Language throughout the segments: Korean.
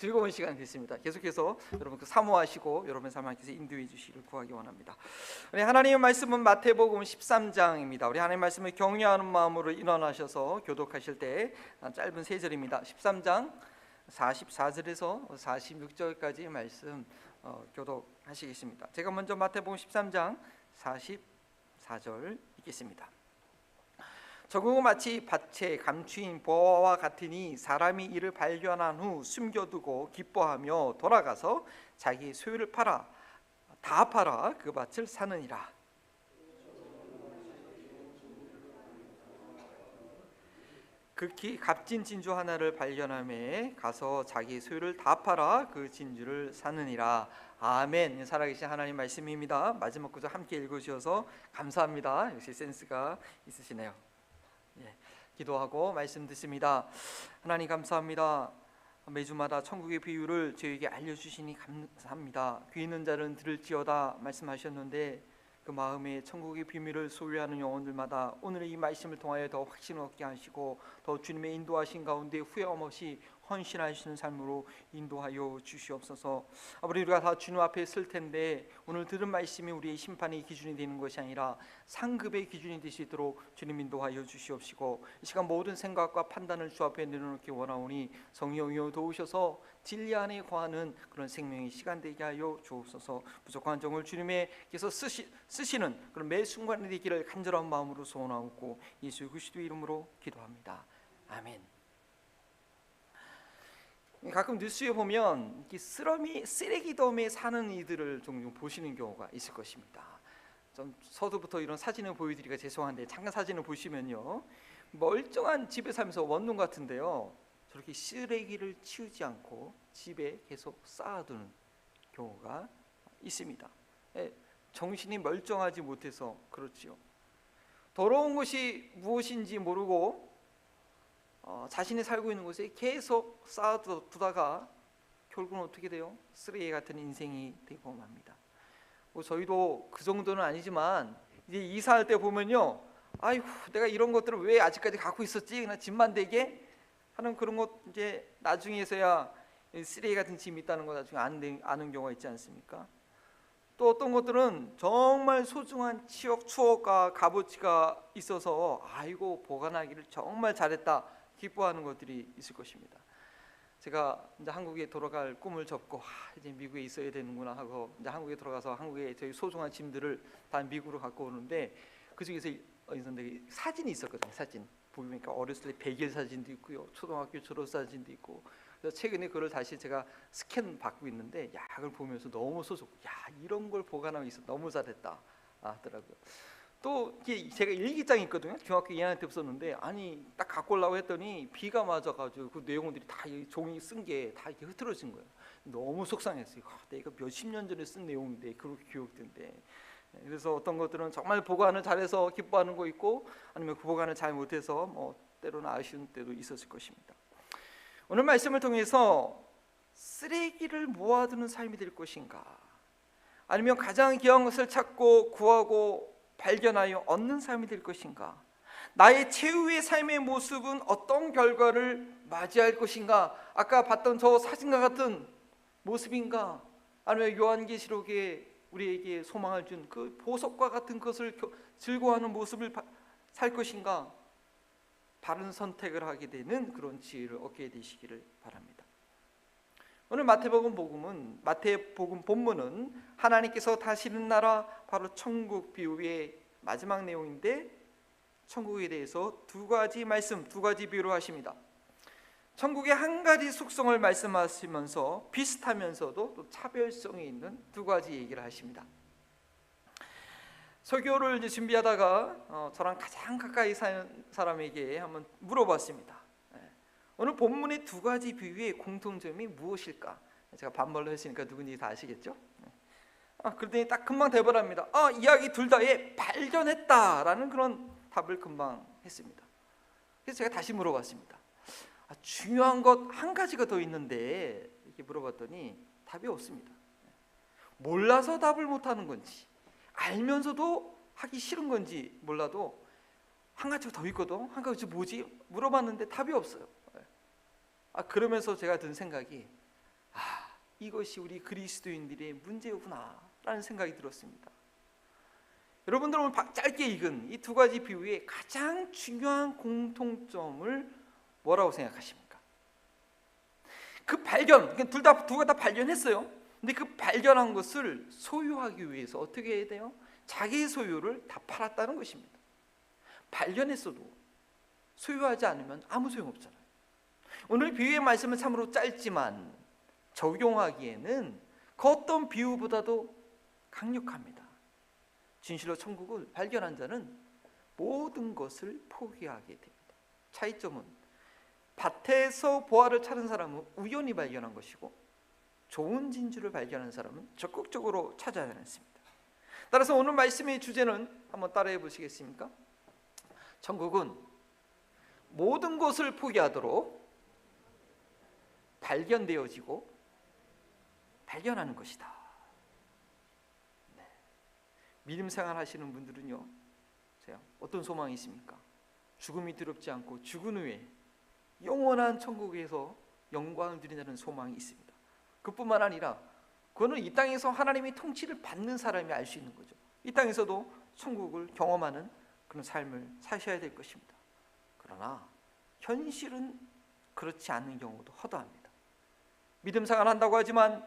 즐거운 시간 됐습니다. 계속해서 여러분 사모하시고 여러분 삶 하나님께서 인도해 주시기를 구하기 원합니다. 우리 하나님의 말씀은 마태복음 13장입니다. 우리 하나님의 말씀을 경외하는 마음으로 일어나셔서 교독하실 때 짧은 세 절입니다. 13장 44절에서 46절까지 말씀 교독하시겠습니다. 제가 먼저 마태복음 13장 44절 읽겠습니다. 저국은 마치 밭에 감추인 보화와 같으니 사람이 이를 발견한 후 숨겨두고 기뻐하며 돌아가서 자기 소유를 팔아 다 팔아 그 밭을 사느니라. 극히 값진 진주 하나를 발견함에 가서 자기 소유를 다 팔아 그 진주를 사느니라. 아멘. 살아계신 하나님 말씀입니다. 마지막 구절 함께 읽으셔서 감사합니다. 역시 센스가 있으시네요. 기도하고 말씀 듣습니다. 하나님 감사합니다. 매주마다 천국의 비유를 저에게 알려주시니 감사합니다. 귀 있는 자는 들을지어다 말씀하셨는데 그 마음에 천국의 비밀을 소유하는 영혼들마다 오늘의 이 말씀을 통하여 더 확신을 얻게 하시고 더 주님의 인도하신 가운데 후회함 없이 헌신하시는 삶으로 인도하여 주시옵소서. 아버지, 우리가 다 주님 앞에 설 텐데 오늘 들은 말씀이 우리의 심판의 기준이 되는 것이 아니라 상급의 기준이 되시도록 주님 인도하여 주시옵시고, 이 시간 모든 생각과 판단을 주 앞에 내려놓기 원하오니 성령이여 도우셔서 진리 안에 거하는 그런 생명의 시간 되게 하여 주옵소서. 부족한 정을 주님께서 쓰시는 그런 매 순간이 되기를 간절한 마음으로 소원하고 예수 그리스도의 이름으로 기도합니다. 아멘. 가끔 뉴스에 보면 쓰레기덤에 사는 이들을 종종 보시는 경우가 있을 것입니다. 좀 서두부터 이런 사진을 보여드리기가 죄송한데 잠깐 사진을 보시면요, 멀쩡한 집에 살면서 원룸 같은데요, 저렇게 쓰레기를 치우지 않고 집에 계속 쌓아두는 경우가 있습니다. 정신이 멀쩡하지 못해서 그렇지요. 더러운 것이 무엇인지 모르고 자신이 살고 있는 곳에 계속 쌓아두다가 결국은 어떻게 돼요? 쓰레기 같은 인생이 되고 맙니다. 저희도 그 정도는 아니지만 이제 이사할 때 보면요, 아이고 내가 이런 것들을 왜 아직까지 갖고 있었지? 그냥 집만 되게 하는 그런 것, 이제 나중에서야 쓰레기 같은 짐이 있다는 거 나중에 아는 경우가 있지 않습니까? 또 어떤 것들은 정말 소중한 추억과 값어치가 있어서 아이고 보관하기를 정말 잘했다 기뻐하는 것들이 있을 것입니다. 제가 이제 한국에 돌아갈 꿈을 접고 이제 미국에 있어야 되는구나 하고 이제 한국에 들어가서 한국에 저희 소중한 짐들을 다 미국으로 갖고 오는데, 그 중에서 사진이 있었거든요. 사진 보니까 어렸을 때 100일 사진도 있고요, 초등학교 졸업 사진도 있고. 그래서 최근에 그걸 다시 제가 스캔 받고 있는데, 그걸 보면서 너무 이런 걸 보관하고 있어 너무 잘했다 하더라고요. 또 제가 일기장이 있거든요. 중학교 2학년 때 썼는데, 아니 딱 갖고 오려고 했더니 비가 맞아가지고 그 내용들이 다 종이 쓴 게 다 이렇게 흐트러진 거예요. 너무 속상했어요. 내가 몇십 년 전에 쓴 내용인데 그렇게 기억된대. 그래서 어떤 것들은 정말 보관을 잘해서 기뻐하는 거 있고, 아니면 그 보관을 잘 못해서 때로는 아쉬운 때도 있었을 것입니다. 오늘 말씀을 통해서 쓰레기를 모아두는 삶이 될 것인가, 아니면 가장 귀한 것을 찾고 구하고 발견하여 얻는 삶이 될 것인가, 나의 최후의 삶의 모습은 어떤 결과를 맞이할 것인가, 아까 봤던 저 사진과 같은 모습인가, 아니면 요한계시록에 우리에게 소망을 준 그 보석과 같은 것을 즐거워하는 모습을 살 것인가, 바른 선택을 하게 되는 그런 지혜를 얻게 되시기를 바랍니다. 오늘 마태복음 본문은 하나님께서 다시는 나라, 바로 천국 비유의 마지막 내용인데, 천국에 대해서 두 가지 비유를 하십니다. 천국의 한 가지 속성을 말씀하시면서 비슷하면서도 또 차별성이 있는 두 가지 얘기를 하십니다. 설교를 이제 준비하다가 저랑 가장 가까이 사는 사람에게 한번 물어봤습니다. 오늘 본문의 두 가지 비유의 공통점이 무엇일까? 제가 반말로 했으니까 누군지 다 아시겠죠? 그랬더니 딱 금방 대답을 합니다. 이야기 둘 다에 발견했다라는 그런 답을 금방 했습니다. 그래서 제가 다시 물어봤습니다. 중요한 것 한 가지가 더 있는데, 이렇게 물어봤더니 답이 없습니다. 몰라서 답을 못하는 건지, 알면서도 하기 싫은 건지 몰라도 한 가지가 더 있거든. 한 가지 뭐지? 물어봤는데 답이 없어요. 그러면서 제가 든 생각이, 이것이 우리 그리스도인들의 문제구나라는 생각이 들었습니다. 여러분들 오늘 짧게 읽은 이 두 가지 비유의 가장 중요한 공통점을 뭐라고 생각하십니까? 그 발견, 두가 다 발견했어요. 근데 그 발견한 것을 소유하기 위해서 어떻게 해야 돼요? 자기의 소유를 다 팔았다는 것입니다. 발견했어도 소유하지 않으면 아무 소용없잖아요. 오늘 비유의 말씀은 참으로 짧지만 적용하기에는 그 어떤 비유보다도 강력합니다. 진실로 천국을 발견한 자는 모든 것을 포기하게 됩니다. 차이점은 밭에서 보화를 찾은 사람은 우연히 발견한 것이고 좋은 진주를 발견한 사람은 적극적으로 찾아야 했습니다. 따라서 오늘 말씀의 주제는 한번 따라해 보시겠습니까? 천국은 모든 것을 포기하도록 발견되어지고 발견하는 것이다. 네. 믿음 생활 하시는 분들은요, 어떤 소망이 있습니까? 죽음이 두렵지 않고 죽은 후에 영원한 천국에서 영광을 누린다는 소망이 있습니다. 그뿐만 아니라 그거는 이 땅에서 하나님의 통치를 받는 사람이 알 수 있는 거죠. 이 땅에서도 천국을 경험하는 그런 삶을 사셔야 될 것입니다. 그러나 현실은 그렇지 않은 경우도 허다합니다. 믿음 생활한다고 하지만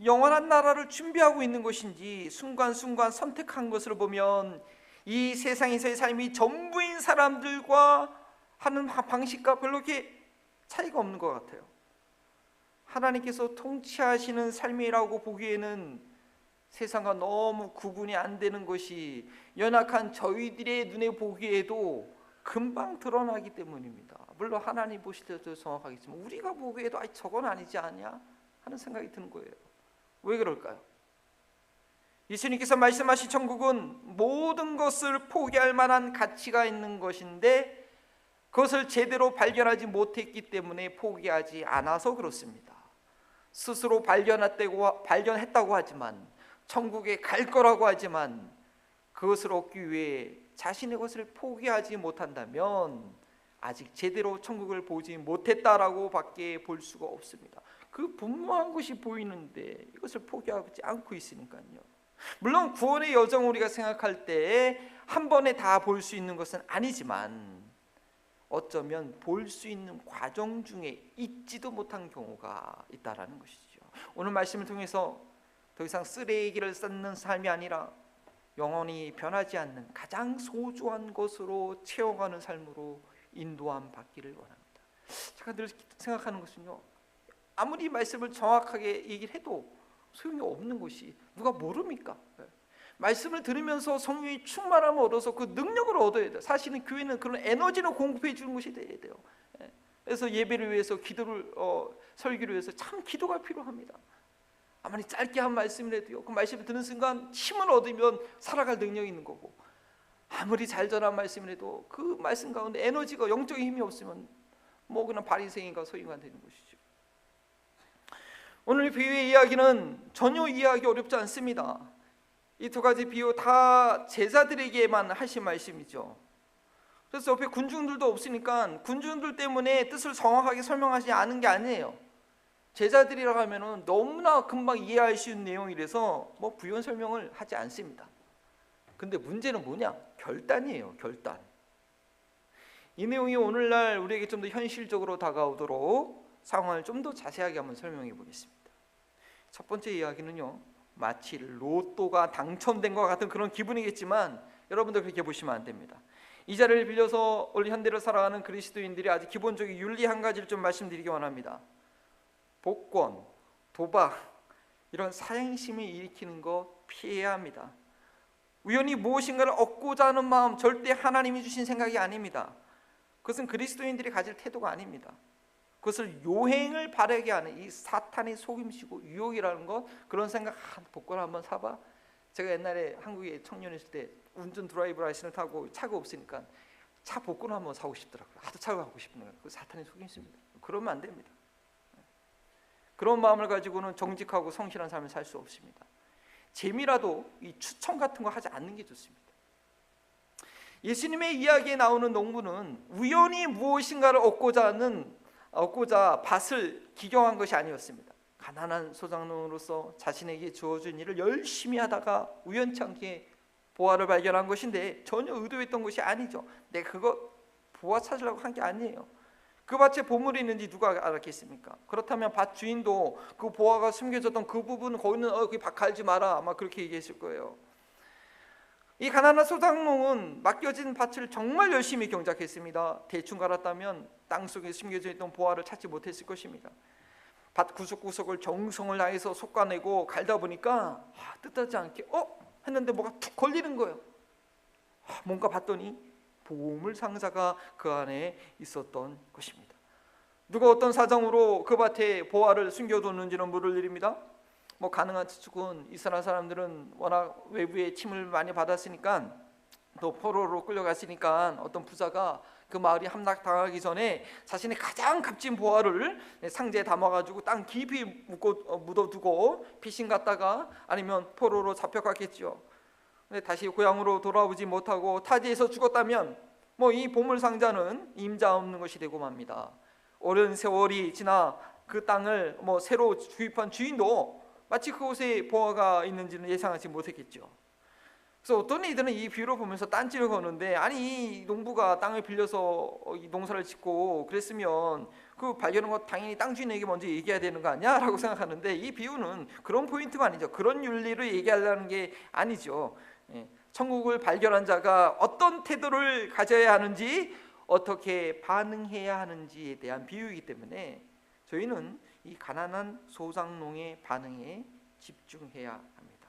영원한 나라를 준비하고 있는 것인지 순간순간 선택한 것을 보면 이 세상에서의 삶이 전부인 사람들과 하는 방식과 별로 그렇게 차이가 없는 것 같아요. 하나님께서 통치하시는 삶이라고 보기에는 세상과 너무 구분이 안 되는 것이 연약한 저희들의 눈에 보기에도 금방 드러나기 때문입니다. 물론 하나님 보실 때도 정확하겠지만 우리가 보기에도 저건 아니지 않냐 하는 생각이 드는 거예요. 왜 그럴까요? 예수님께서 말씀하신 천국은 모든 것을 포기할 만한 가치가 있는 것인데 그것을 제대로 발견하지 못했기 때문에 포기하지 않아서 그렇습니다. 스스로 발견했다고 하지만 천국에 갈 거라고 하지만 그것을 얻기 위해 자신의 것을 포기하지 못한다면 아직 제대로 천국을 보지 못했다라고 밖에 볼 수가 없습니다. 그 분명한 것이 보이는데 이것을 포기하지 않고 있으니까요. 물론 구원의 여정을 우리가 생각할 때 한 번에 다 볼 수 있는 것은 아니지만 어쩌면 볼 수 있는 과정 중에 잊지도 못한 경우가 있다라는 것이죠. 오늘 말씀을 통해서 더 이상 쓰레기를 쌓는 삶이 아니라 영원히 변하지 않는 가장 소중한 것으로 채워가는 삶으로 인도함 받기를 원합니다. 제가 늘 생각하는 것은요, 아무리 말씀을 정확하게 얘기를 해도 소용이 없는 것이 누가 모릅니까? 말씀을 들으면서 성령이 충만함을 얻어서 그 능력을 얻어야 돼요. 사실은 교회는 그런 에너지를 공급해 주는 것이 돼야 돼요. 그래서 예배를 위해서 기도를 설교를 위해서 참 기도가 필요합니다. 아무리 짧게 한 말씀이라도요, 그 말씀을 듣는 순간 힘을 얻으면 살아갈 능력이 있는 거고, 아무리 잘 전한 말씀이라도 그 말씀 가운데 에너지가 영적인 힘이 없으면 뭐 그냥 바리새인과 서기관 되는 것이죠. 오늘 비유의 이야기는 전혀 이해하기 어렵지 않습니다. 이 두 가지 비유 다 제자들에게만 하신 말씀이죠. 그래서 옆에 군중들도 없으니까 군중들 때문에 뜻을 정확하게 설명하지 않은 게 아니에요. 제자들이라고 하면은 너무나 금방 이해할 수 있는 내용이라서 뭐 부연 설명을 하지 않습니다. 근데 문제는 뭐냐? 결단이에요. 결단. 이 내용이 오늘날 우리에게 좀 더 현실적으로 다가오도록 상황을 좀 더 자세하게 한번 설명해 보겠습니다. 첫 번째 이야기는요, 마치 로또가 당첨된 것 같은 그런 기분이겠지만 여러분들 그렇게 보시면 안 됩니다. 이 자리를 빌려서 우리 현대를 살아가는 그리스도인들이 아주 기본적인 윤리 한 가지를 좀 말씀드리기 원합니다. 복권, 도박 이런 사행심을 일으키는 거 피해야 합니다. 우연히 무엇인가를 얻고자 하는 마음 절대 하나님이 주신 생각이 아닙니다. 그것은 그리스도인들이 가질 태도가 아닙니다. 그것을 요행을 바라게 하는 이 사탄의 속임수고 유혹이라는 것, 그런 생각, 복권 한번 사봐. 제가 옛날에 한국에 청년이었을 때 운전 드라이브 라이센스를 타고 차가 없으니까 차 복권 한번 사고 싶더라고요. 하도 차가 갖고 싶은 거예요. 그 사탄의 속임수입니다. 그러면 안 됩니다. 그런 마음을 가지고는 정직하고 성실한 삶을 살 수 없습니다. 재미라도 이 추천 같은 거 하지 않는 게 좋습니다. 예수님의 이야기에 나오는 농부는 우연히 무엇인가를 얻고자 밭을 기경한 것이 아니었습니다. 가난한 소장농으로서 자신에게 주어진 일을 열심히 하다가 우연찮게 보화를 발견한 것인데 전혀 의도했던 것이 아니죠. 내가 그거 보화 찾으려고 한 게 아니에요. 그 밭에 보물이 있는지 누가 알았겠습니까? 그렇다면 밭 주인도 그 보화가 숨겨졌던 그 부분, 거기는 거기 밭 갈지 마라, 아마 그렇게 얘기했을 거예요. 이 가난한 소장농은 맡겨진 밭을 정말 열심히 경작했습니다. 대충 갈았다면 땅속에 숨겨져 있던 보화를 찾지 못했을 것입니다. 밭 구석구석을 정성을 다해서 솎아내고 갈다 보니까 뜻하지 않게 했는데 뭐가 툭 걸리는 거예요. 뭔가 봤더니 보물 상자가 그 안에 있었던 것입니다. 누가 어떤 사정으로 그 밭에 보화를 숨겨뒀는지는 모를 일입니다. 가능한 추측은 이스라엘 사람들은 워낙 외부의 침을 많이 받았으니까, 또 포로로 끌려갔으니까 어떤 부자가 그 마을이 함락당하기 전에 자신의 가장 값진 보화를 상자에 담아가지고 땅 깊이 묻어두고 피신 갔다가 아니면 포로로 잡혀갔겠죠. 근데 다시 고향으로 돌아오지 못하고 타지에서 죽었다면 이 보물 상자는 임자 없는 것이 되고 맙니다. 오랜 세월이 지나 그 땅을 새로 주입한 주인도 마치 그곳에 보화가 있는지는 예상하지 못했겠죠. 그래서 어떤 이들은 이 비유를 보면서 딴지를 거는데, 아니 이 농부가 땅을 빌려서 이 농사를 짓고 그랬으면 그 발견한 거 당연히 땅 주인에게 먼저 얘기해야 되는 거 아니야? 라고 생각하는데, 이 비유는 그런 포인트가 아니죠. 그런 윤리를 얘기하려는 게 아니죠. 천국을 발견한 자가 어떤 태도를 가져야 하는지, 어떻게 반응해야 하는지에 대한 비유이기 때문에 저희는 이 가난한 소장농의 반응에 집중해야 합니다.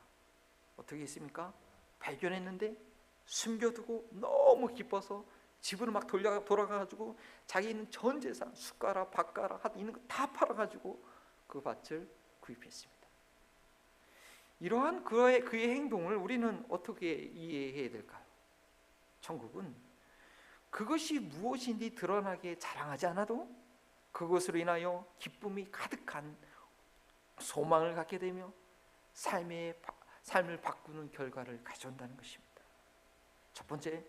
어떻게 했습니까? 발견했는데 숨겨두고 너무 기뻐서 집으로 막 돌아가가지고 자기 있는 전 재산, 숟가락, 밭가락 있는 거 다 팔아가지고 그 밭을 구입했습니다. 이러한 그의 행동을 우리는 어떻게 이해해야 될까요? 천국은 그것이 무엇인지 드러나게 자랑하지 않아도 그것으로 인하여 기쁨이 가득한 소망을 갖게 되며 삶을 바꾸는 결과를 가져온다는 것입니다. 첫 번째,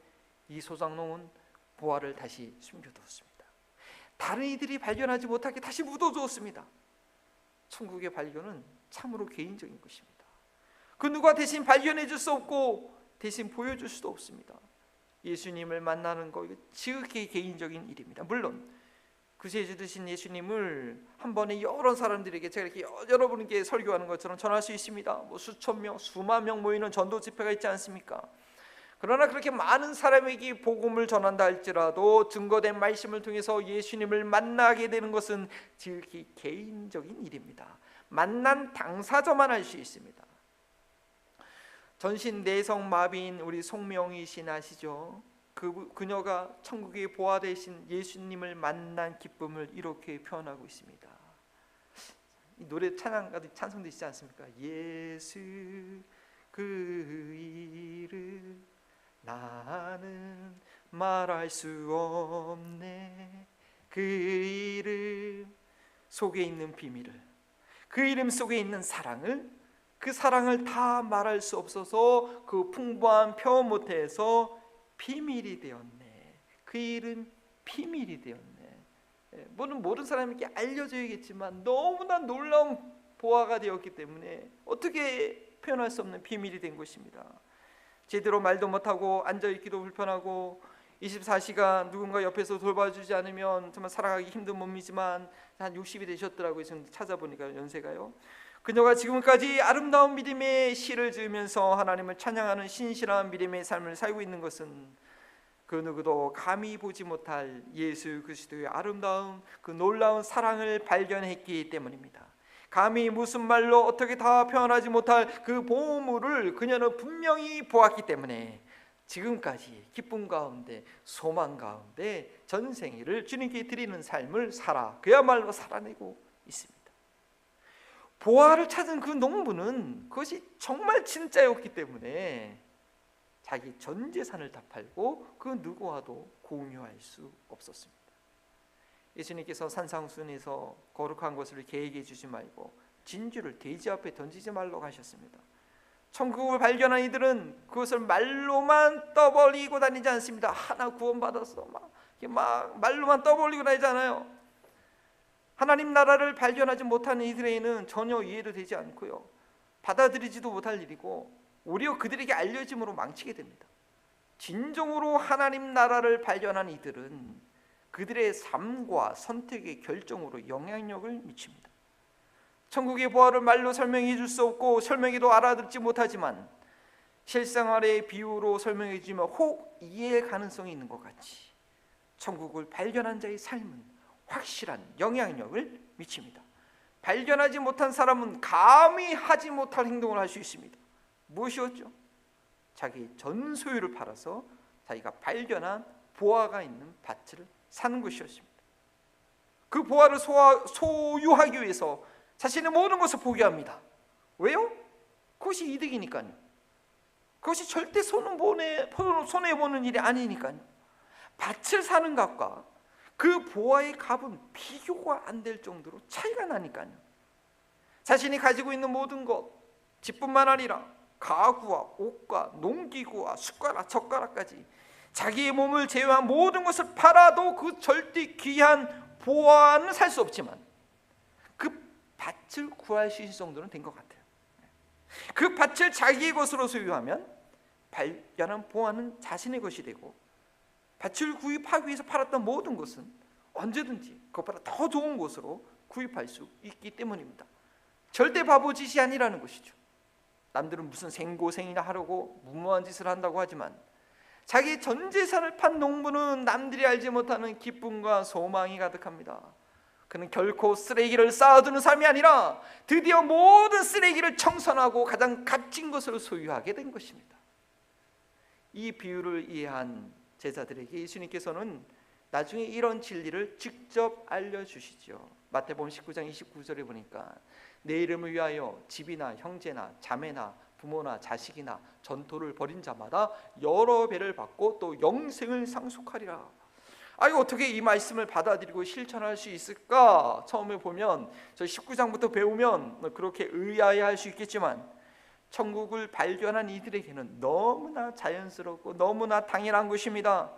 이 소장농은 보화를 다시 숨겨두었습니다. 다른 이들이 발견하지 못하게 다시 묻어두었습니다. 천국의 발견은 참으로 개인적인 것입니다. 그 누가 대신 발견해 줄 수 없고 대신 보여줄 수도 없습니다. 예수님을 만나는 거, 이거 지극히 개인적인 일입니다. 물론 구세주 되신 예수님을 한 번에 여러 사람들에게, 제가 이렇게 여러분께 설교하는 것처럼 전할 수 있습니다. 수천 명, 수만 명 모이는 전도 집회가 있지 않습니까? 그러나 그렇게 많은 사람에게 복음을 전한다 할지라도 증거된 말씀을 통해서 예수님을 만나게 되는 것은 지극히 개인적인 일입니다. 만난 당사자만 할 수 있습니다. 전신 내성 마비인 우리 송명희 씨 아시죠? 그녀가 천국의 보화 되신 예수님을 만난 기쁨을 이렇게 표현하고 있습니다. 이 노래 찬송도 있지 않습니까? 예수 그 이름 나는 말할 수 없네. 그 이름 속에 있는 비밀을, 그 이름 속에 있는 사랑을, 그 사랑을 다 말할 수 없어서 그 풍부한 표현 못해서 비밀이 되었네. 그 이름 비밀이 되었네. 모든 사람에게 알려져야겠지만 너무나 놀라운 보화가 되었기 때문에 어떻게 표현할 수 없는 비밀이 된 것입니다. 제대로 말도 못하고 앉아있기도 불편하고 24시간 누군가 옆에서 돌봐주지 않으면 정말 살아가기 힘든 몸이지만 한 60이 되셨더라고요. 지금 찾아보니까 연세가요. 그녀가 지금까지 아름다운 믿음의 시를 지으면서 하나님을 찬양하는 신실한 믿음의 삶을 살고 있는 것은 그 누구도 감히 보지 못할 예수 그리스도의 아름다운 그 놀라운 사랑을 발견했기 때문입니다. 감히 무슨 말로 어떻게 다 표현하지 못할 그 보물을 그녀는 분명히 보았기 때문에 지금까지 기쁨 가운데 소망 가운데 전생애를 주님께 드리는 삶을 그야말로 살아내고 있습니다. 보화를 찾은 그 농부는 그것이 정말 진짜였기 때문에 자기 전 재산을 다 팔고 그 누구와도 공유할 수 없었습니다. 예수님께서 산상순에서 거룩한 것을 계획해 주지 말고 진주를 돼지 앞에 던지지 말라고 하셨습니다. 천국을 발견한 이들은 그것을 말로만 떠벌리고 다니지 않습니다. 하나 구원받았어 막 말로만 떠벌리고 다니잖아요. 하나님 나라를 발견하지 못하는 이들에게는 전혀 이해도 되지 않고요, 받아들이지도 못할 일이고 오히려 그들에게 알려짐으로 망치게 됩니다. 진정으로 하나님 나라를 발견한 이들은 그들의 삶과 선택의 결정으로 영향력을 미칩니다. 천국의 보화를 말로 설명해 줄 수 없고 설명해도 알아듣지 못하지만 실생활의 비유로 설명해 주면 혹 이해의 가능성이 있는 것 같이 천국을 발견한 자의 삶은 확실한 영향력을 미칩니다. 발견하지 못한 사람은 감히 하지 못할 행동을 할 수 있습니다. 무엇이었죠? 자기 전 소유를 팔아서 자기가 발견한 보화가 있는 밭을 사는 것이었습니다. 그 보화를 소유하기 위해서 자신의 모든 것을 포기합니다. 왜요? 그것이 이득이니까요. 그것이 절대 손해보는 일이 아니니까요. 밭을 사는 값과 그 보화의 값은 비교가 안 될 정도로 차이가 나니까요. 자신이 가지고 있는 모든 것, 집뿐만 아니라 가구와 옷과 농기구와 숟가락, 젓가락까지 자기의 몸을 제외한 모든 것을 팔아도 그 절대 귀한 보화는 살 수 없지만 그 밭을 구할 수 있을 정도는 된 것 같아요. 그 밭을 자기의 것으로 소유하면 발견한 보화는 자신의 것이 되고, 밭을 구입하기 위해서 팔았던 모든 것은 언제든지 그것보다 더 좋은 곳으로 구입할 수 있기 때문입니다. 절대 바보짓이 아니라는 것이죠. 남들은 무슨 생고생이나 하려고 무모한 짓을 한다고 하지만 자기 전 재산을 판 농부는 남들이 알지 못하는 기쁨과 소망이 가득합니다. 그는 결코 쓰레기를 쌓아두는 삶이 아니라 드디어 모든 쓰레기를 청산하고 가장 값진 것을 소유하게 된 것입니다. 이 비유를 이해한 제자들에게 예수님께서는 나중에 이런 진리를 직접 알려주시죠. 마태복음 19장 29절에 보니까 내 이름을 위하여 집이나 형제나 자매나 부모나 자식이나 전토를 벌인 자마다 여러 배를 받고 또 영생을 상속하리라. 이거 어떻게 이 말씀을 받아들이고 실천할 수 있을까? 처음에 보면 저 19장부터 배우면 그렇게 의아해할 수 있겠지만 천국을 발견한 이들에게는 너무나 자연스럽고 너무나 당연한 것입니다.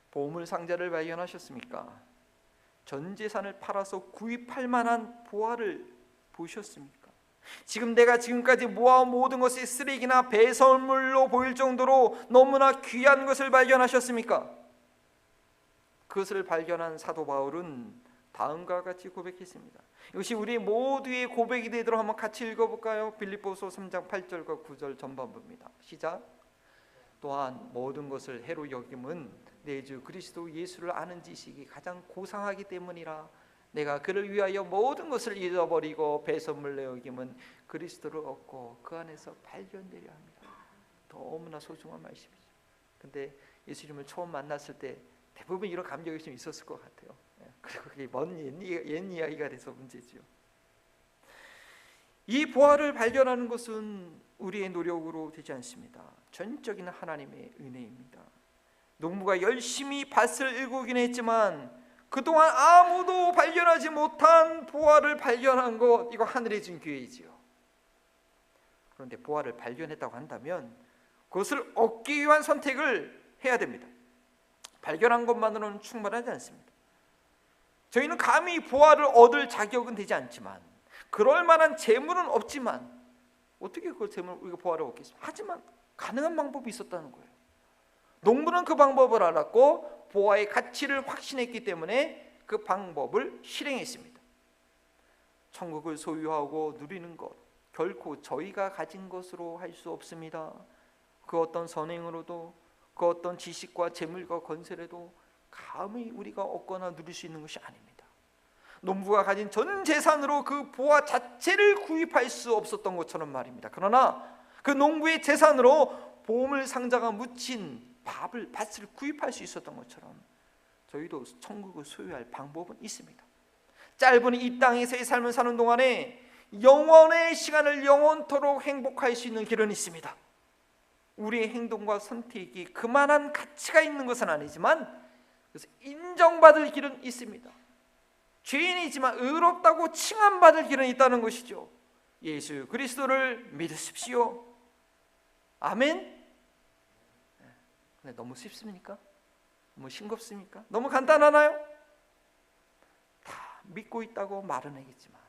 보물 상자를 발견하셨습니까? 전 재산을 팔아서 구입할 만한 보화를 보셨습니까? 지금 내가 지금까지 모아온 모든 것이 쓰레기나 배설물로 보일 정도로 너무나 귀한 것을 발견하셨습니까? 그것을 발견한 사도 바울은 다음과 같이 고백했습니다. 이것이 우리 모두의 고백이 되도록 한번 같이 읽어볼까요? 빌립보서 3장 8절과 9절 전반부입니다. 시작. 또한 모든 것을 해로 여김은 내 주 그리스도 예수를 아는 지식이 가장 고상하기 때문이라. 내가 그를 위하여 모든 것을 잊어버리고 배선물로 여김은 그리스도를 얻고 그 안에서 발견되려 합니다. 너무나 소중한 말씀이죠. 근데 예수님을 처음 만났을 때 대부분 이런 감격이 좀 있었을 것 같아요. 그리고 그게 먼 옛 이야기가 돼서 문제지요. 이 보화를 발견하는 것은 우리의 노력으로 되지 않습니다. 전적인 하나님의 은혜입니다. 농부가 열심히 밭을 일구긴 했지만 그동안 아무도 발견하지 못한 보화를 발견한 것, 이거 하늘에 준 기회이지요. 그런데 보화를 발견했다고 한다면 그것을 얻기 위한 선택을 해야 됩니다. 발견한 것만으로는 충분하지 않습니다. 저희는 감히 보화를 얻을 자격은 되지 않지만, 그럴 만한 재물은 없지만 어떻게 그 재물, 우리가 보화를 얻겠습니까? 하지만 가능한 방법이 있었다는 거예요. 농부는 그 방법을 알았고 보화의 가치를 확신했기 때문에 그 방법을 실행했습니다. 천국을 소유하고 누리는 것, 결코 저희가 가진 것으로 할 수 없습니다. 그 어떤 선행으로도, 그 어떤 지식과 재물과 건설에도 감히 우리가 얻거나 누릴 수 있는 것이 아닙니다. 농부가 가진 전 재산으로 그 보화 자체를 구입할 수 없었던 것처럼 말입니다. 그러나 그 농부의 재산으로 보물 상자가 묻힌 밭을 구입할 수 있었던 것처럼 저희도 천국을 소유할 방법은 있습니다. 짧은 이 땅에서의 삶을 사는 동안에 영원의 시간을 영원토록 행복할 수 있는 길은 있습니다. 우리의 행동과 선택이 그만한 가치가 있는 것은 아니지만 그래서 인정받을 길은 있습니다. 죄인이지만 의롭다고 칭함받을 길은 있다는 것이죠. 예수 그리스도를 믿으십시오. 아멘. 근데 너무 쉽습니까? 너무 싱겁습니까? 너무 간단하나요? 다 믿고 있다고 말은 하겠지만,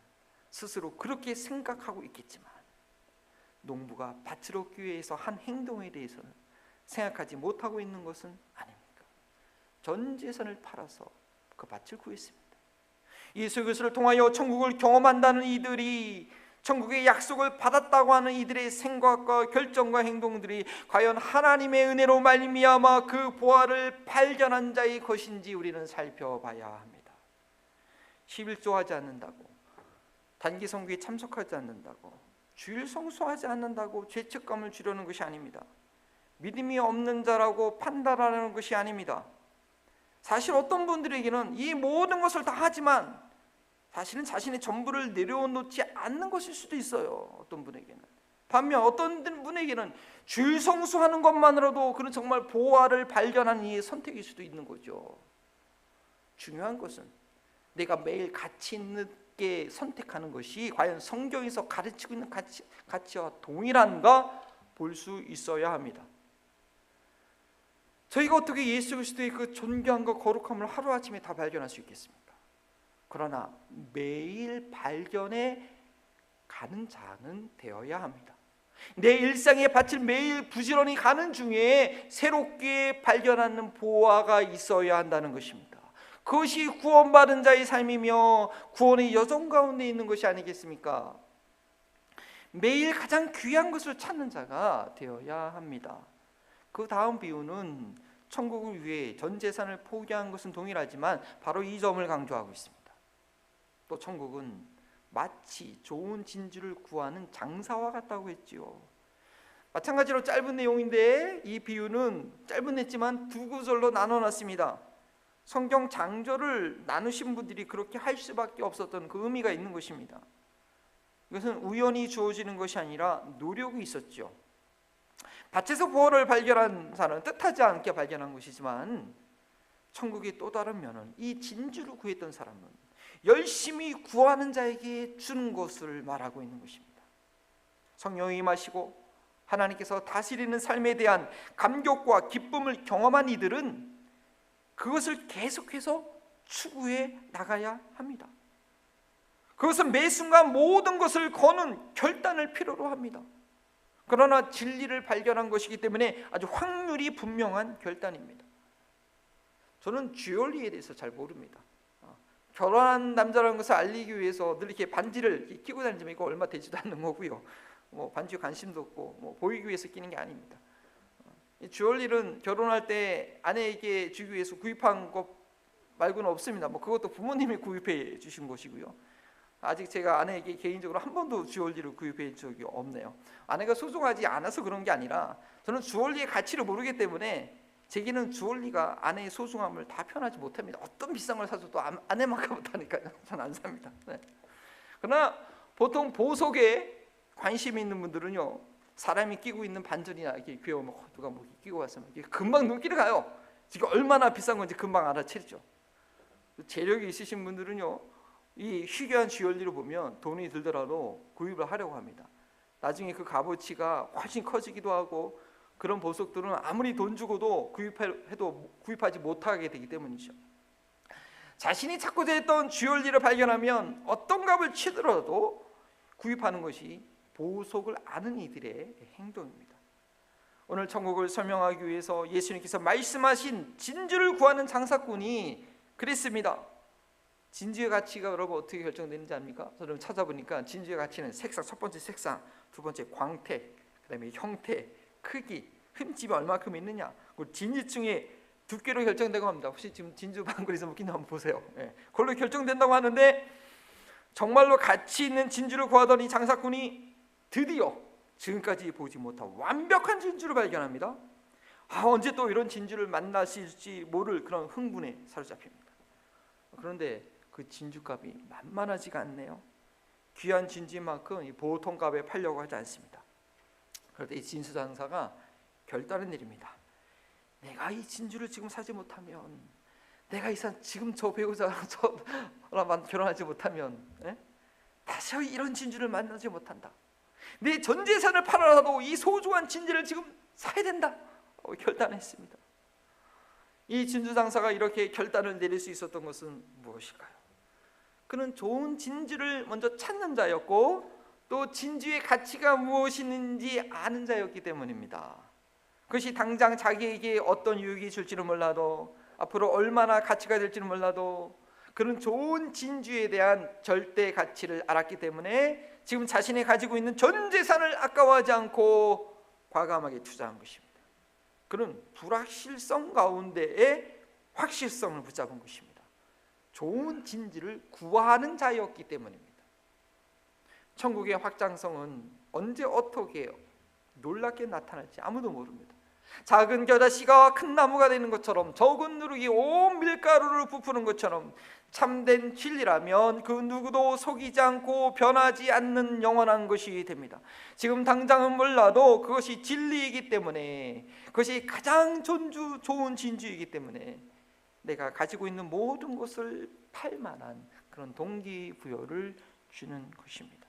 스스로 그렇게 생각하고 있겠지만, 농부가 밭을 얻기 위해서 한 행동에 대해서는 생각하지 못하고 있는 것은 아닙니까? 전 재산을 팔아서 그 밭을 구했습니다. 예수 그리스도를 통하여 천국을 경험한다는 이들이, 천국의 약속을 받았다고 하는 이들의 생각과 결정과 행동들이 과연 하나님의 은혜로 말미암아 그 보화를 발견한 자의 것인지 우리는 살펴봐야 합니다. 11조 하지 않는다고, 단기 성교에 참석하지 않는다고, 주일 성수하지 않는다고 죄책감을 주려는 것이 아닙니다. 믿음이 없는 자라고 판단하는 것이 아닙니다. 사실 어떤 분들에게는 이 모든 것을 다 하지만 사실은 자신의 전부를 내려놓지 않는 것일 수도 있어요. 어떤 분에게는. 반면 어떤 분에게는 주일 성수하는 것만으로도 그는 정말 보화를 발견한 이의 선택일 수도 있는 거죠. 중요한 것은 내가 매일 가치 있게 선택하는 것이 과연 성경에서 가르치고 있는 가치와 동일한가 볼 수 있어야 합니다. 저희가 어떻게 예수 그리스도의 그 존귀함과 거룩함을 하루아침에 다 발견할 수 있겠습니까? 그러나 매일 발견해 가는 자는 되어야 합니다. 내 일상의 밭을 매일 부지런히 가는 중에 새롭게 발견하는 보화가 있어야 한다는 것입니다. 그것이 구원받은 자의 삶이며 구원의 여정 가운데 있는 것이 아니겠습니까? 매일 가장 귀한 것을 찾는 자가 되어야 합니다. 그 다음 비유는 천국을 위해 전 재산을 포기한 것은 동일하지만 바로 이 점을 강조하고 있습니다. 또 천국은 마치 좋은 진주를 구하는 장사와 같다고 했지요. 마찬가지로 짧은 내용인데 이 비유는 짧은 했지만 두 구절로 나눠놨습니다. 성경 장조를 나누신 분들이 그렇게 할 수밖에 없었던 그 의미가 있는 것입니다. 이것은 우연히 주어지는 것이 아니라 노력이 있었죠. 밭에서 보화를 발견한 사람은 뜻하지 않게 발견한 것이지만, 천국의 또 다른 면은 이 진주를 구했던 사람은 열심히 구하는 자에게 주는 것을 말하고 있는 것입니다. 성령이 임하시고 하나님께서 다스리는 삶에 대한 감격과 기쁨을 경험한 이들은 그것을 계속해서 추구해 나가야 합니다. 그것은 매 순간 모든 것을 거는 결단을 필요로 합니다. 그러나 진리를 발견한 것이기 때문에 아주 확률이 분명한 결단입니다. 저는 주얼리에 대해서 잘 모릅니다. 결혼한 남자라는 것을 알리기 위해서 늘 이렇게 반지를 이렇게 끼고 다니지만 이거 얼마 되지도 않는 거고요. 반지에 관심도 없고 보이기 위해서 끼는 게 아닙니다. 주얼리는 결혼할 때 아내에게 주기 위해서 구입한 것 말고는 없습니다. 그것도 부모님이 구입해 주신 것이고요. 아직 제가 아내에게 개인적으로 한 번도 주얼리를 구입해 준 적이 없네요. 아내가 소중하지 않아서 그런 게 아니라 저는 주얼리의 가치를 모르기 때문에 제게는 주얼리가 아내의 소중함을 다 표현하지 못합니다. 어떤 비싼 걸 사줘도 아내만큼 못하니까요. 저는 안 삽니다. 네. 그러나 보통 보석에 관심이 있는 분들은요, 사람이 끼고 있는 반전이나 이렇게 귀여우면 누가 끼고 왔으면 금방 눈길이 가요. 지금 얼마나 비싼 건지 금방 알아채죠. 재력이 있으신 분들은요, 이 희귀한 주얼리를 보면 돈이 들더라도 구입을 하려고 합니다. 나중에 그 값어치가 훨씬 커지기도 하고, 그런 보석들은 아무리 돈 주고도 구입해도 구입하지 못하게 되기 때문이죠. 자신이 찾고자 했던 주얼리를 발견하면 어떤 값을 치더라도 구입하는 것이 보석을 아는 이들의 행동입니다. 오늘 천국을 설명하기 위해서 예수님께서 말씀하신 진주를 구하는 장사꾼이 그랬습니다. 진주의 가치가 여러분 어떻게 결정되는지 압니까? 저는 찾아보니까 진주의 가치는 색상, 첫 번째 색상, 두 번째 광택, 그 다음에 형태, 크기, 흠집이 얼마큼 있느냐, 그리고 진주층의 두께로 결정되고 합니다. 혹시 지금 진주 방울에서 묶인 한번 보세요. 그걸로 결정된다고 하는데, 정말로 가치 있는 진주를 구하던 이 장사꾼이 드디어 지금까지 보지 못한 완벽한 진주를 발견합니다. 언제 또 이런 진주를 만나실지 모를 그런 흥분에 사로잡힙니다. 그런데 그 진주값이 만만하지가 않네요. 귀한 진주인 만큼 보통 값에 팔려고 하지 않습니다. 그럴 때 이 진주 장사가 결단을 내립니다. 내가 이 진주를 지금 사지 못하면, 내가 지금 저 배우자랑 결혼하지 못하면 다시 이런 진주를 만나지 못한다. 내 전 재산을 팔아라도 이 소중한 진주를 지금 사야 된다. 결단했습니다. 이 진주 장사가 이렇게 결단을 내릴 수 있었던 것은 무엇일까요? 그는 좋은 진주를 먼저 찾는 자였고 또 진주의 가치가 무엇인지 아는 자였기 때문입니다. 그것이 당장 자기에게 어떤 유익이 줄지는 몰라도 앞으로 얼마나 가치가 될지는 몰라도 그는 좋은 진주에 대한 절대 가치를 알았기 때문에 지금 자신이 가지고 있는 전 재산을 아까워하지 않고 과감하게 투자한 것입니다. 그는 불확실성 가운데에 확실성을 붙잡은 것입니다. 좋은 진주를 구하는 자였기 때문입니다. 천국의 확장성은 언제 어떻게 놀랍게 나타날지 아무도 모릅니다. 작은 겨자씨가 큰 나무가 되는 것처럼 적은 누룩이 온 밀가루를 부푸는 것처럼 참된 진리라면 그 누구도 속이지 않고 변하지 않는 영원한 것이 됩니다. 지금 당장은 몰라도 그것이 진리이기 때문에, 그것이 가장 좋은 진주이기 때문에 내가 가지고 있는 모든 것을 팔 만한 그런 동기부여를 주는 것입니다.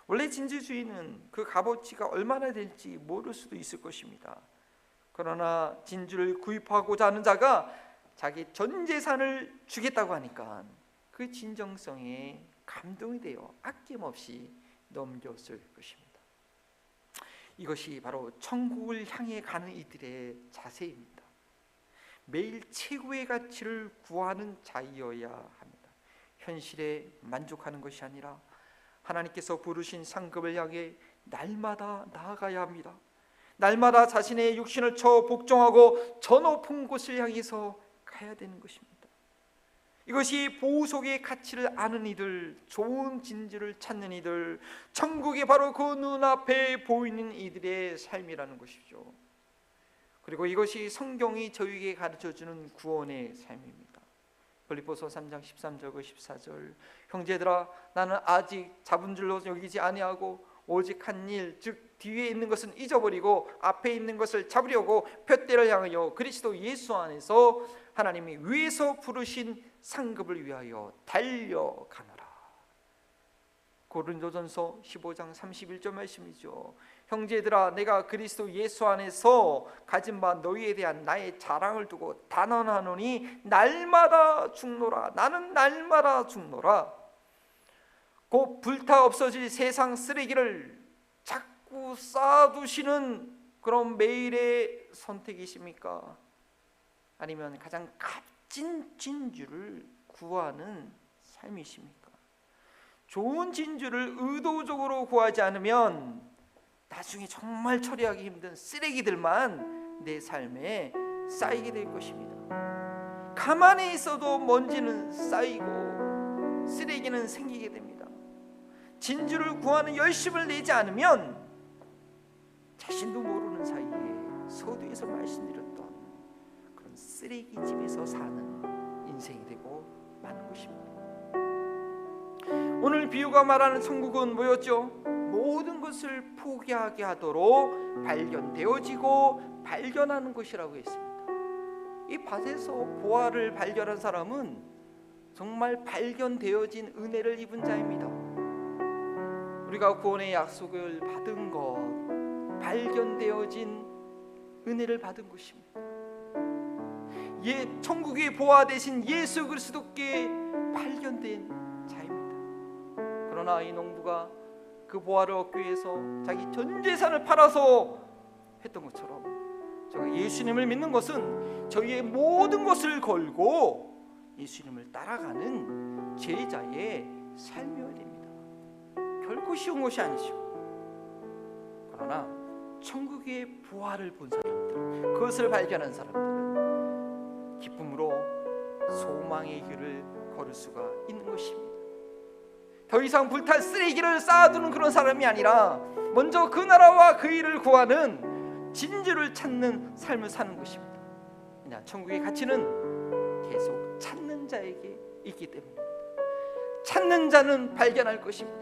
원래 진주주의는 그 값어치가 얼마나 될지 모를 수도 있을 것입니다. 그러나 진주를 구입하고자 하는 자가 자기 전 재산을 주겠다고 하니까 그 진정성에 감동이 되어 아낌없이 넘겼을 것입니다. 이것이 바로 천국을 향해 가는 이들의 자세입니다. 매일 최고의 가치를 구하는 자이어야 합니다. 현실에 만족하는 것이 아니라 하나님께서 부르신 상급을 향해 날마다 나아가야 합니다. 날마다 자신의 육신을 쳐 복종하고 저 높은 곳을 향해서 가야 되는 것입니다. 이것이 보석의 가치를 아는 이들, 좋은 진주를 찾는 이들, 천국이 바로 그 눈앞에 보이는 이들의 삶이라는 것이죠. 그리고 이것이 성경이 저에게 가르쳐주는 구원의 삶입니다. 빌립보서 3장 13절과 14절, 형제들아 나는 아직 잡은 줄로 여기지 아니하고 오직 한 일, 즉 뒤에 있는 것은 잊어버리고 앞에 있는 것을 잡으려고 푯대를 향하여 그리스도 예수 안에서 하나님이 위에서 부르신 상급을 위하여 달려가노라. 고린도전서 15장 31절 말씀이죠. 형제들아 내가 그리스도 예수 안에서 가진 바 너희에 대한 나의 자랑을 두고 단언하노니 날마다 죽노라. 나는 날마다 죽노라. 곧 불타 없어질 세상 쓰레기를 자꾸 쌓아두시는 그런 매일의 선택이십니까? 아니면 가장 값진 진주를 구하는 삶이십니까? 좋은 진주를 의도적으로 구하지 않으면 나중에 정말 처리하기 힘든 쓰레기들만 내 삶에 쌓이게 될 것입니다. 가만히 있어도 먼지는 쌓이고 쓰레기는 생기게 됩니다. 진주를 구하는 열심을 내지 않으면 자신도 모르는 사이에 서두에서 말씀드렸던 그런 쓰레기집에서 사는 인생이 되고 마는 것입니다. 오늘 비유가 말하는 천국은 뭐였죠? 모든 것을 포기하게 하도록 발견되어지고 발견하는 것이라고 했습니다. 이 밭에서 보화를 발견한 사람은 정말 발견되어진 은혜를 입은 자입니다. 우리가 구원의 약속을 받은 것, 발견되어진 은혜를 받은 것입니다. 천국의 보화 대신 예수 그리스도께 발견된 자입니다. 그러나 이 농부가 그 보화를 얻기 위해서 자기 전 재산을 팔아서 했던 것처럼 저희가 예수님을 믿는 것은 저희의 모든 것을 걸고 예수님을 따라가는 제자의 삶이어야 됩니다. 결코 쉬운 것이 아니죠. 그러나 천국의 보화를 본 사람들, 그것을 발견한 사람들은 기쁨으로 소망의 길을 걸을 수가 있는 것입니다. 더 이상 불탈 쓰레기를 쌓아두는 그런 사람이 아니라 먼저 그 나라와 그 일을 구하는 진주를 찾는 삶을 사는 것입니다. 왜냐, 천국의 가치는 계속 찾는 자에게 있기 때문입니다. 찾는 자는 발견할 것입니다.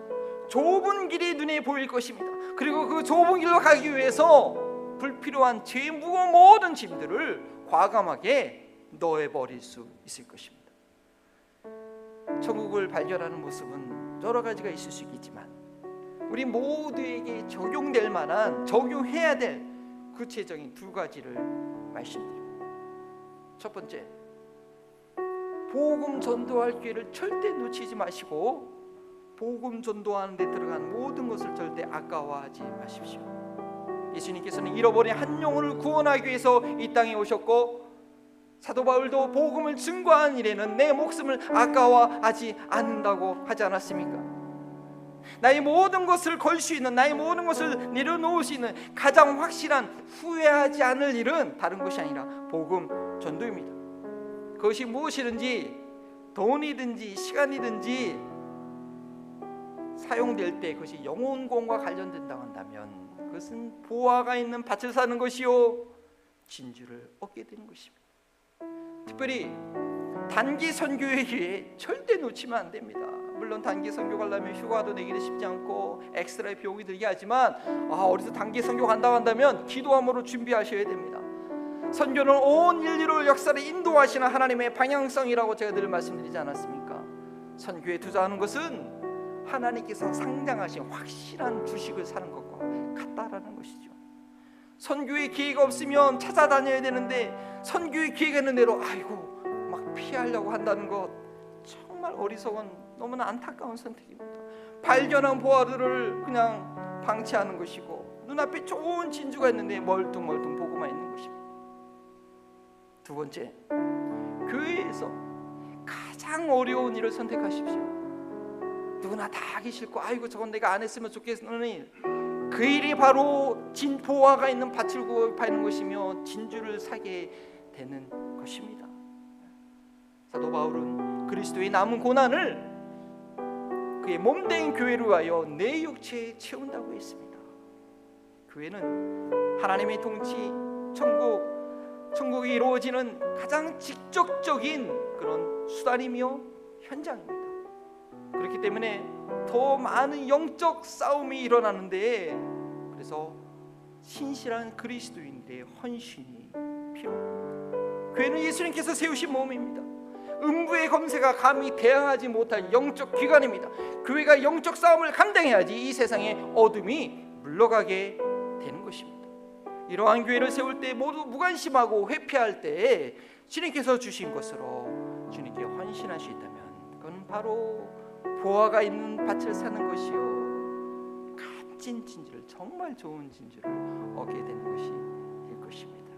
좁은 길이 눈에 보일 것입니다. 그리고 그 좁은 길로 가기 위해서 불필요한 죄 무거운 모든 짐들을 과감하게 넣어버릴 수 있을 것입니다. 천국을 발견하는 모습은 여러 가지가 있을 수 있겠지만 우리 모두에게 적용될 만한, 적용해야 될 구체적인 두 가지를 말씀드립니다. 첫 번째, 복음 전도할 기회를 절대 놓치지 마시고 복음 전도하는 데 들어간 모든 것을 절대 아까워하지 마십시오. 예수님께서는 잃어버린 한 영혼을 구원하기 위해서 이 땅에 오셨고, 사도 바울도 복음을 증거한 일에는 내 목숨을 아까워하지 않는다고 하지 않았습니까? 나의 모든 것을 걸 수 있는, 나의 모든 것을 내려놓을 수 있는 가장 확실한 후회하지 않을 일은 다른 것이 아니라 복음 전도입니다. 그것이 무엇이든지 돈이든지 시간이든지 사용될 때 그것이 영혼권과 관련된다고 한다면 그것은 보화가 있는 밭을 사는 것이요 진주를 얻게 되는 것입니다. 특별히 단기 선교의 기회 절대 놓치면 안 됩니다. 물론 단기 선교 가려면 휴가도 내기는 쉽지 않고 엑스트라 비용이 들게 하지만 어디서 단기 선교 간다고 한다면 기도함으로 준비하셔야 됩니다. 선교는 온 인류를 역사를 인도하시는 하나님의 방향성이라고 제가 늘 말씀드리지 않았습니까? 선교에 투자하는 것은 하나님께서 상장하신 확실한 주식을 사는 것과 같다라는 것이죠. 선교의 기회가 없으면 찾아다녀야 되는데 선교의 기회가 있는 대로 막 피하려고 한다는 것, 정말 어리석은, 너무나 안타까운 선택입니다. 발견한 보화들을 그냥 방치하는 것이고 눈앞에 좋은 진주가 있는데 멀뚱멀뚱 보고만 있는 것입니다. 두 번째, 교회에서 가장 어려운 일을 선택하십시오. 누구나 다 하기 싫고 저건 내가 안 했으면 좋겠는 일, 그 일이 바로 보화가 있는 밭을 구입하는 것이며 진주를 사게 되는 것입니다. 사도 바울은 그리스도의 남은 고난을 그의 몸된 교회를 위하여 내 육체에 채운다고 했습니다. 교회는 하나님의 통치, 천국이 이루어지는 가장 직접적인 그런 수단이며 현장입니다. 그렇기 때문에 더 많은 영적 싸움이 일어나는데, 그래서 신실한 그리스도인들의 헌신이 필요합니다. 교회는 예수님께서 세우신 몸입니다. 음부의 검세가 감히 대항하지 못한 영적 기관입니다. 교회가 영적 싸움을 감당해야지 이 세상의 어둠이 물러가게 되는 것입니다. 이러한 교회를 세울 때 모두 무관심하고 회피할 때 주님께서 주신 것으로 주님께 헌신할 수 있다면 그건 바로 보화가 있는 밭을 사는 것이요 값진 진주를, 정말 좋은 진주를 얻게 되는 것이 될 것입니다.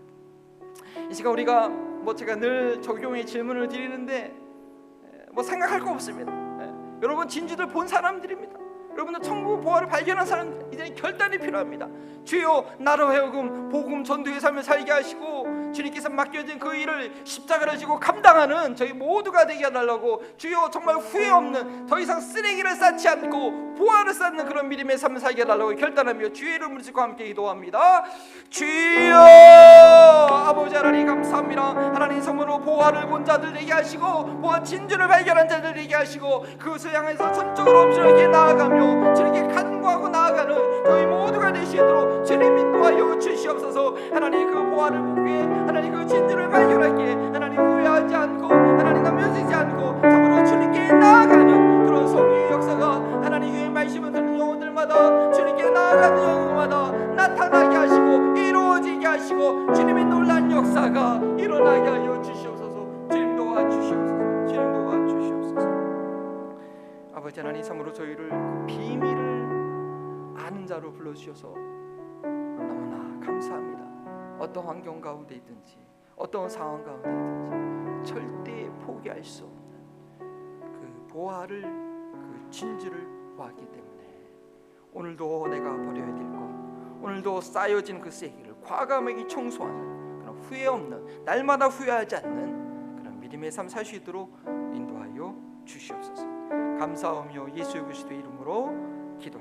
이 시간 우리가 제가 늘 적용의 질문을 드리는데 생각할 거 없습니다. 여러분 진주들 본 사람들입니다. 여러분들 천국 보화를 발견한 사람들, 이제 결단이 필요합니다. 주여 나로 하여금 복음 전도의 삶을 살게 하시고 주님께서 맡겨진 그 일을 십자가를 지고 감당하는 저희 모두가 되게 해달라고, 주여 정말 후회 없는, 더 이상 쓰레기를 쌓지 않고 보화를 쌓는 그런 믿음의 삶을 살게 해달라고 결단하며 주의 이름을 짓고 함께 기도합니다. 주여 아버지 하나님 감사합니다. 하나님 성으로 보화를 본 자들 되게 하시고 보화 진주를 발견한 자들 되게 하시고 그것을 향해서 전적으로 엄청나게 나아가며 주님께 간구하고 나아가는 저희 모두가 되시도록 주님 인도하여 주시옵소서. 하나님 그 보화를 보기 위해 하나님 그 진주를 발견하기에 하나님 후회하지 않고 하나님 남겨지지 않고 참으로 주님께 나아가는 그런 성령의 역사가 하나님 주의 말씀을 듣는 영혼들마다 주님께 나아가는 영혼마다 나타나게 하시고 이루어지게 하시고 주님의 놀라운 역사가 일어나게 하여 주시옵소서. 주님 도와주시옵소서. 주님 도와주시옵소서. 아버지 하나님 참으로 저희를 그 비밀을 아는 자로 불러주셔서 너무나 감사합니다. 어떤 환경 가운데 있든지 어떤 상황 가운데 있든지 절대 포기할 수 없는 그 보화를, 그 진주를 보았기 때문에 오늘도 내가 버려야 될 것, 오늘도 쌓여진 그 쓰레기를 과감하게 청소하는 그런 후회 없는, 날마다 후회하지 않는 그런 믿음의 삶 살 수 있도록 인도하여 주시옵소서. 감사하며 예수 그리스도의 이름으로 기도합니다.